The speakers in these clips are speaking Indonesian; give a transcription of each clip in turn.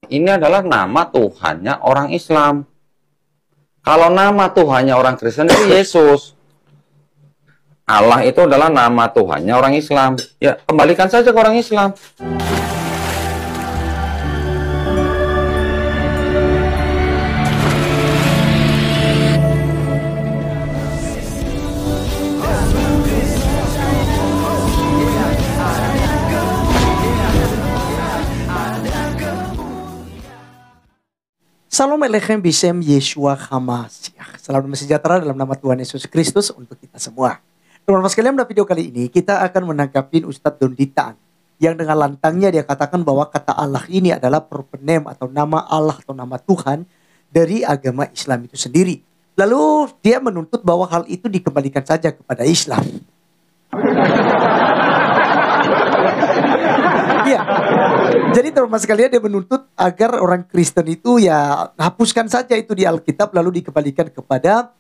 Ini adalah nama Tuhannya orang Islam. Kalau nama Tuhannya orang Kristen itu Yesus. Allah itu adalah nama Tuhannya orang Islam. Ya, kembalikan saja ke orang Islam. Salam Alechem Bishem Yeshua HaMashiach. Salam damai sejahtera dalam nama Tuhan Yesus Kristus untuk kita semua. Teman-teman sekalian, dalam video kali ini kita akan menanggapi Ustadz Donditaan yang dengan lantangnya dia katakan bahwa kata Allah ini adalah proper atau nama Allah atau nama Tuhan dari agama Islam itu sendiri. Lalu dia menuntut bahwa hal itu dikembalikan saja kepada Islam. Iya. Jadi teman-teman sekalian, dia menuntut agar orang Kristen itu ya hapuskan saja itu di Alkitab lalu dikembalikan kepada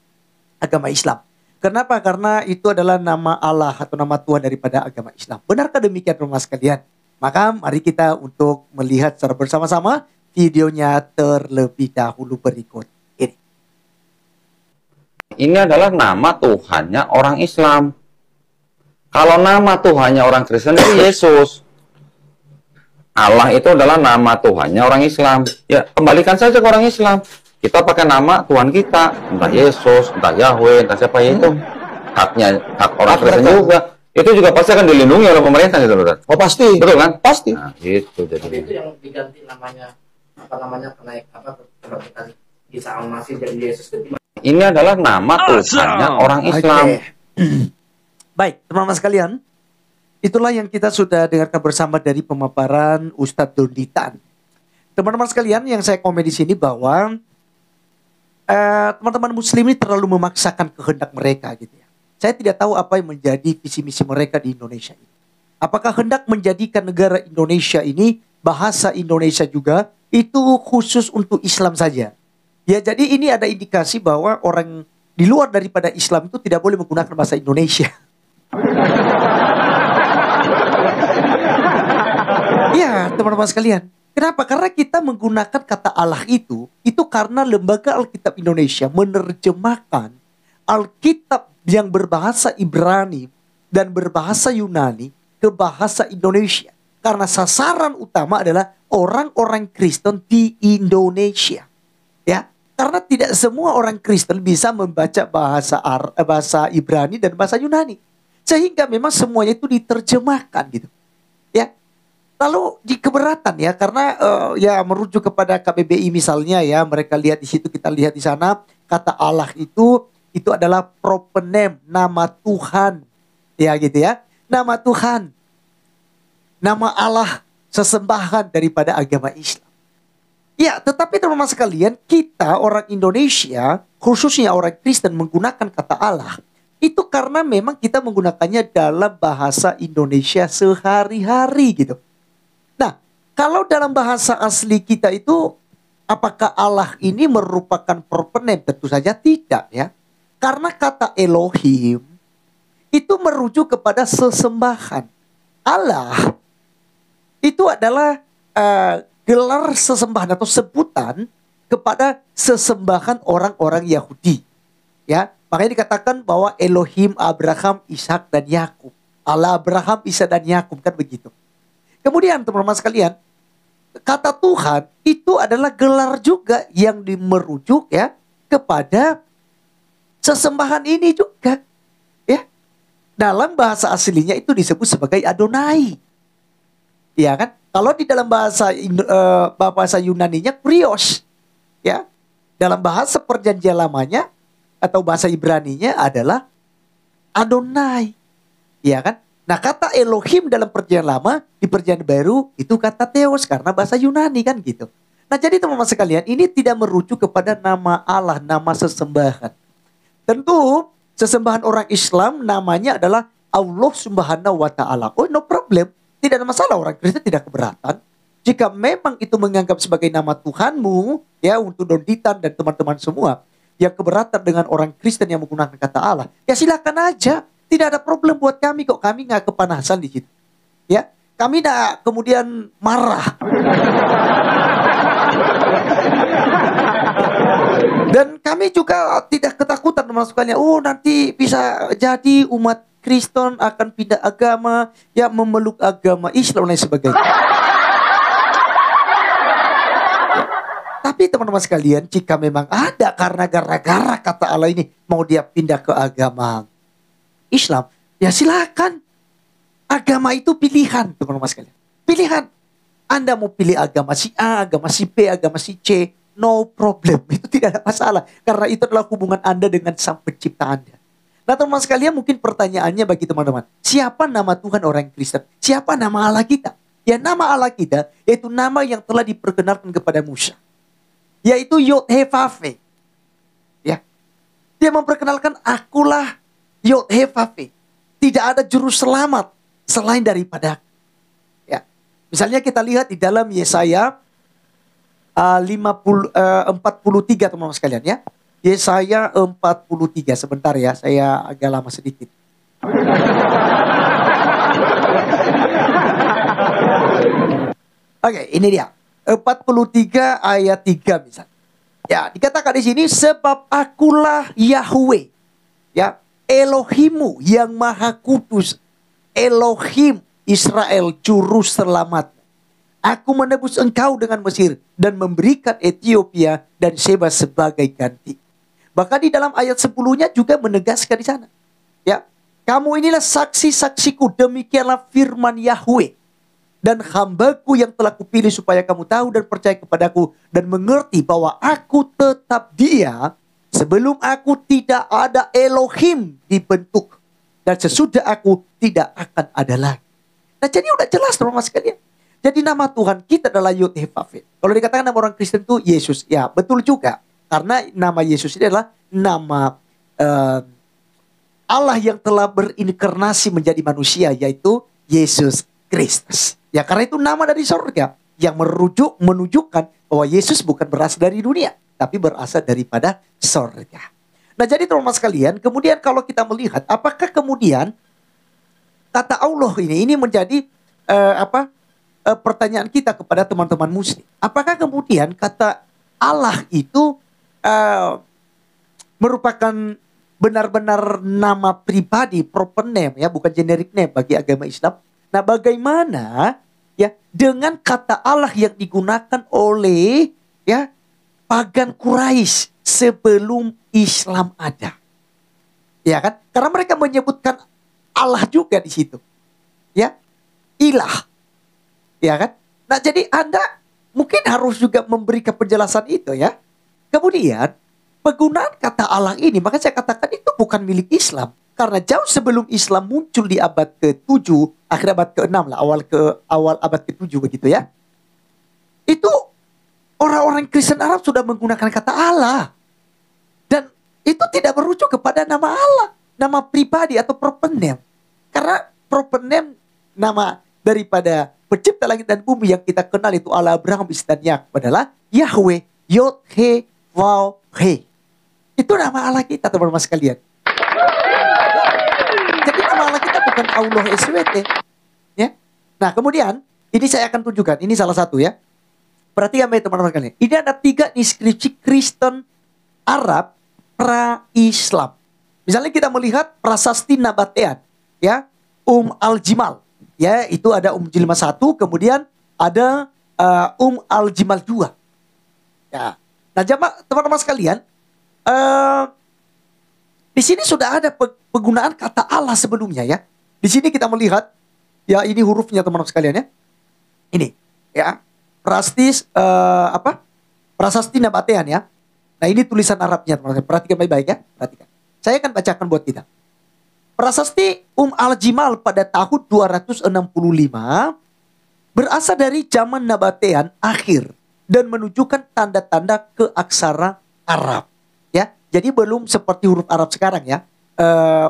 agama Islam. Kenapa? Karena itu adalah nama Allah atau nama Tuhan daripada agama Islam. Benarkah demikian teman-teman sekalian? Maka mari kita untuk melihat secara bersama-sama videonya terlebih dahulu berikut ini. Ini adalah nama Tuhannya orang Islam. Kalau nama Tuhannya orang Kristen itu Yesus. Allah itu adalah nama Tuhannya orang Islam. Ya, kembalikan saja ke orang Islam. Kita pakai nama Tuhan kita, entah Yesus, entah Yahweh, entah siapa itu. Hak orang Kristen juga. Itu juga pasti akan dilindungi oleh pemerintah gitu, betul. Oh pasti. Betul kan? Pasti. Nah, itu jadi. Tapi itu yang diganti namanya kalau kita Isa Al-Masih jadi Yesus itu gimana? Ini adalah nama Tuhannya orang Islam. Baik, teman-teman sekalian. Itulah yang kita sudah dengarkan bersama dari pemaparan Ustadz Donditaan. Teman-teman sekalian, yang saya komen di sini bahwa teman-teman Muslim ini terlalu memaksakan kehendak mereka, gitu ya. Saya tidak tahu apa yang menjadi visi misi mereka di Indonesia ini. Apakah hendak menjadikan negara Indonesia ini bahasa Indonesia juga itu khusus untuk Islam saja? Ya, jadi ini ada indikasi bahwa orang di luar daripada Islam itu tidak boleh menggunakan bahasa Indonesia. Ya, teman-teman sekalian. Kenapa? Karena kita menggunakan kata Allah itu karena Lembaga Alkitab Indonesia menerjemahkan Alkitab yang berbahasa Ibrani dan berbahasa Yunani ke bahasa Indonesia. Karena sasaran utama adalah orang-orang Kristen di Indonesia. Ya, karena tidak semua orang Kristen bisa membaca bahasa Ibrani dan bahasa Yunani. Sehingga memang semuanya itu diterjemahkan gitu. Ya. Lalu di keberatan ya, karena ya merujuk kepada KBBI misalnya ya, mereka lihat di situ, kita lihat di sana kata Allah itu adalah proper name, nama Tuhan. Ya gitu ya. Nama Tuhan. Nama Allah, sesembahan daripada agama Islam. Ya, tetapi teman-teman sekalian, kita orang Indonesia, khususnya orang Kristen menggunakan kata Allah itu karena memang kita menggunakannya dalam bahasa Indonesia sehari-hari gitu. Nah, kalau dalam bahasa asli kita itu, apakah Allah ini merupakan proper name? Tentu saja tidak ya. Karena kata Elohim itu merujuk kepada sesembahan. Allah itu adalah gelar sesembahan atau sebutan kepada sesembahan orang-orang Yahudi. Ya, makanya dikatakan bahwa Elohim Abraham, Ishak dan Yakub. Allah Abraham, Ishak dan Yakub, kan begitu. Kemudian teman-teman sekalian, kata Tuhan itu adalah gelar juga yang merujuk ya kepada sesembahan ini juga. Ya. Dalam bahasa aslinya itu disebut sebagai Adonai. Ya kan? Kalau di dalam bahasa Yunaninya Kurios. Ya. Dalam bahasa perjanjian lamanya atau bahasa Ibraninya adalah Adonai. Ya kan? Nah, kata Elohim dalam perjanjian lama, di perjanjian baru itu kata Theos karena bahasa Yunani kan gitu. Nah, jadi teman-teman sekalian, ini tidak merujuk kepada nama Allah, nama sesembahan. Tentu sesembahan orang Islam namanya adalah Allah Subhanahu wa taala. Oh, no problem. Tidak ada masalah, orang Kristen tidak keberatan. Jika memang itu menganggap sebagai nama Tuhanmu, ya untuk Donditaan dan teman-teman semua yang keberatan dengan orang Kristen yang menggunakan kata Allah, ya silakan aja. Tidak ada problem buat kami kok. Kami nggak kepanasan di situ. Ya, kami tidak kemudian marah. Kami juga tidak ketakutan teman-teman. Oh, nanti bisa jadi umat Kristen akan pindah agama, ya memeluk agama Islam dan lain sebagainya. Tapi teman-teman sekalian, jika memang ada karena gara-gara kata Allah ini mau dia pindah ke agama Islam, ya silakan. Agama itu pilihan, teman-teman sekalian. Pilihan. Anda mau pilih agama si A, agama si B, agama si C, no problem. Itu tidak ada masalah. Karena itu adalah hubungan Anda dengan Sang Pencipta Anda. Nah teman-teman sekalian, mungkin pertanyaannya bagi teman-teman, siapa nama Tuhan orang Kristen? Siapa nama Allah kita? Ya nama Allah kita, yaitu nama yang telah diperkenalkan kepada Musa. Yaitu Yod-He-Vav-He. Ya. Dia memperkenalkan, akulah Yod-He-Vav-He. Tidak ada juru selamat selain daripada. Ya. Misalnya kita lihat di dalam Yesaya 43 teman-teman sekalian ya. Yesaya 43. Sebentar ya, saya agak lama sedikit. Oke, ini dia. 43 ayat 3 misalnya. Ya, dikatakan di sini, sebab akulah Yahweh. Ya, Elohimmu yang maha kudus. Elohim Israel, juru selamat. Aku menebus engkau dengan Mesir dan memberikan Ethiopia dan Seba sebagai ganti. Bahkan di dalam ayat 10-nya juga menegaskan di sana. Ya, kamu inilah saksi-saksiku, demikianlah firman Yahweh. Dan hambaku yang telah kupilih supaya kamu tahu dan percaya kepadaku dan mengerti bahwa aku tetap Dia. Sebelum aku tidak ada Elohim dibentuk. Dan sesudah aku tidak akan ada lagi. Nah jadi udah jelas teman-teman sekalian. Jadi nama Tuhan kita adalah Yod-He-Vav-He. Kalau dikatakan nama orang Kristen itu Yesus. Ya betul juga. Karena nama Yesus ini adalah nama Allah yang telah berinkarnasi menjadi manusia. Yaitu Yesus Kristus. Ya karena itu nama dari surga. Yang menunjukkan bahwa Yesus bukan berasal dari dunia. Tapi berasal daripada surga. Nah jadi teman-teman sekalian, kemudian kalau kita melihat, apakah kemudian kata Allah ini menjadi pertanyaan kita kepada teman-teman muslim. Apakah kemudian kata Allah itu merupakan benar-benar nama pribadi, proper name ya, bukan generic name bagi agama Islam. Nah bagaimana ya dengan kata Allah yang digunakan oleh ya pagan Quraisy sebelum Islam ada. Ya kan? Karena mereka menyebutkan Allah juga di situ. Ya. Ilah. Ya kan? Nah, jadi Anda mungkin harus juga memberikan penjelasan itu ya. Kemudian, penggunaan kata Allah ini, maka saya katakan itu bukan milik Islam. Karena jauh sebelum Islam muncul di abad ke-7, akhir abad ke-6 lah, awal abad ke-7 begitu ya. Itu orang-orang Kristen Arab sudah menggunakan kata Allah. Dan itu tidak merujuk kepada nama Allah. Nama pribadi atau proper name. Karena proper name nama daripada pencipta langit dan bumi yang kita kenal itu Allah Abraham, Ishak dan Yakub adalah Yahweh, Yod-He-Vav-He. Itu nama Allah kita teman-teman sekalian. Jadi nama Allah kita bukan Allah SWT. Ya. Nah kemudian ini saya akan tunjukkan. Ini salah satu ya. Perhatikan baik teman-teman sekalian. Ini ada 3 inskripsi Kristen Arab pra-Islam. Misalnya kita melihat prasasti Nabatean, ya, Al-Jimal, ya, itu ada Jilma 1, kemudian ada Al-Jimal 2. Ya. Nah, teman-teman sekalian, di sini sudah ada penggunaan kata Allah sebelumnya ya. Di sini kita melihat, ya ini hurufnya teman-teman sekalian ya. Ini, ya, prasasti Nabatean ya. Nah ini tulisan Arabnya teman-teman. Perhatikan baik-baik ya. Perhatikan. Saya akan bacakan buat kita. Prasasti Al-Jimal pada tahun 265 berasal dari zaman Nabatean akhir dan menunjukkan tanda-tanda keaksara Arab. Ya, jadi belum seperti huruf Arab sekarang ya.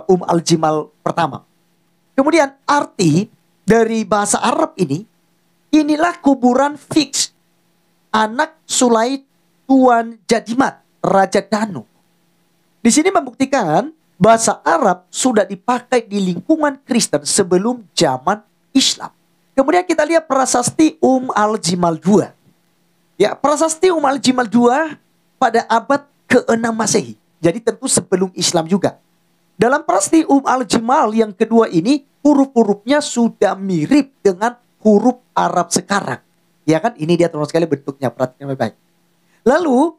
Al-Jimal pertama. Kemudian arti dari bahasa Arab ini, inilah kuburan fix anak Sulaid Tuan Jadimat, Raja Danu. Di sini membuktikan bahasa Arab sudah dipakai di lingkungan Kristen sebelum zaman Islam. Kemudian kita lihat prasasti Al-Jimal 2. Ya, prasasti Al-Jimal 2 pada abad ke-6 Masehi. Jadi tentu sebelum Islam juga. Dalam prasasti al-Jimal yang kedua ini, huruf-hurufnya sudah mirip dengan huruf Arab sekarang. Ya kan? Ini dia teman-teman sekalian bentuknya, perhatikan baik-baik. Lalu,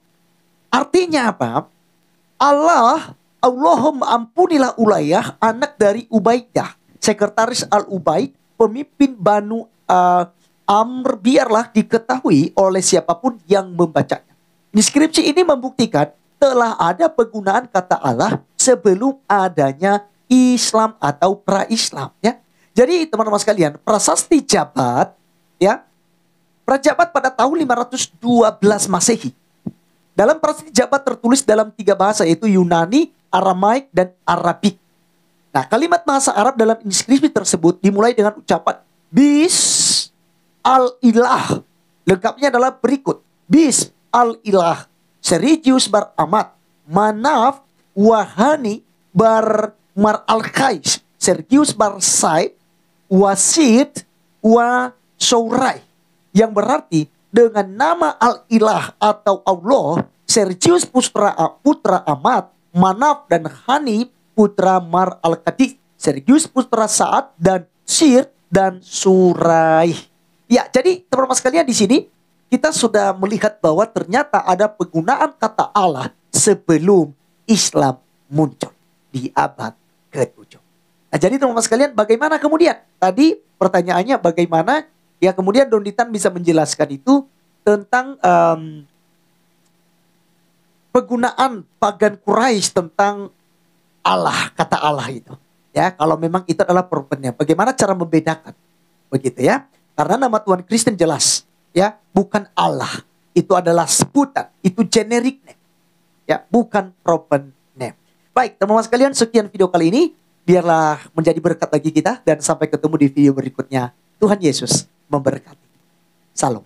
artinya apa? Allahumma ampunilah Ulayah, anak dari Ubaidah, sekretaris Al-Ubaid, pemimpin Banu Amr, biarlah diketahui oleh siapapun yang membacanya. Inskripsi ini membuktikan telah ada penggunaan kata Allah sebelum adanya Islam atau pra-Islam, ya. Jadi teman-teman sekalian, prasasti Jabat, ya, Prajabat pada tahun 512 Masehi. Dalam prasasti Jabat tertulis dalam 3 bahasa, yaitu Yunani, Aramaik, dan Arabik. Nah, kalimat bahasa Arab dalam inskripsi tersebut dimulai dengan ucapan Bis al-Ilah. Lengkapnya adalah berikut. Bis al-Ilah, Serigius bar Amat, Manaf, Wahani bar Mar al-Khais, Sergius bar Saib, Wasid, wa Sourai. Yang berarti dengan nama al-Ilah atau Allah, Sergius putra Amat, Manaf dan Hani putra Mar al-Kadis, Sergius putra Sa'ad, dan Sir dan Surai. Ya, jadi teman-teman sekalian, di sini kita sudah melihat bahwa ternyata ada penggunaan kata Allah sebelum Islam muncul di abad ke-7. Nah, jadi teman-teman sekalian, bagaimana kemudian? Tadi pertanyaannya bagaimana? Ya, kemudian Don Ditan bisa menjelaskan itu tentang penggunaan pagan Quraisy tentang Allah, kata Allah itu. Ya, kalau memang itu adalah problemnya. Bagaimana cara membedakan? Begitu ya. Karena nama Tuhan Kristen jelas, ya, bukan Allah. Itu adalah sebutan, itu generic name. Ya, bukan proper name. Baik, teman-teman sekalian, sekian video kali ini. Biarlah menjadi berkat bagi kita dan sampai ketemu di video berikutnya. Tuhan Yesus memberkati. Salam.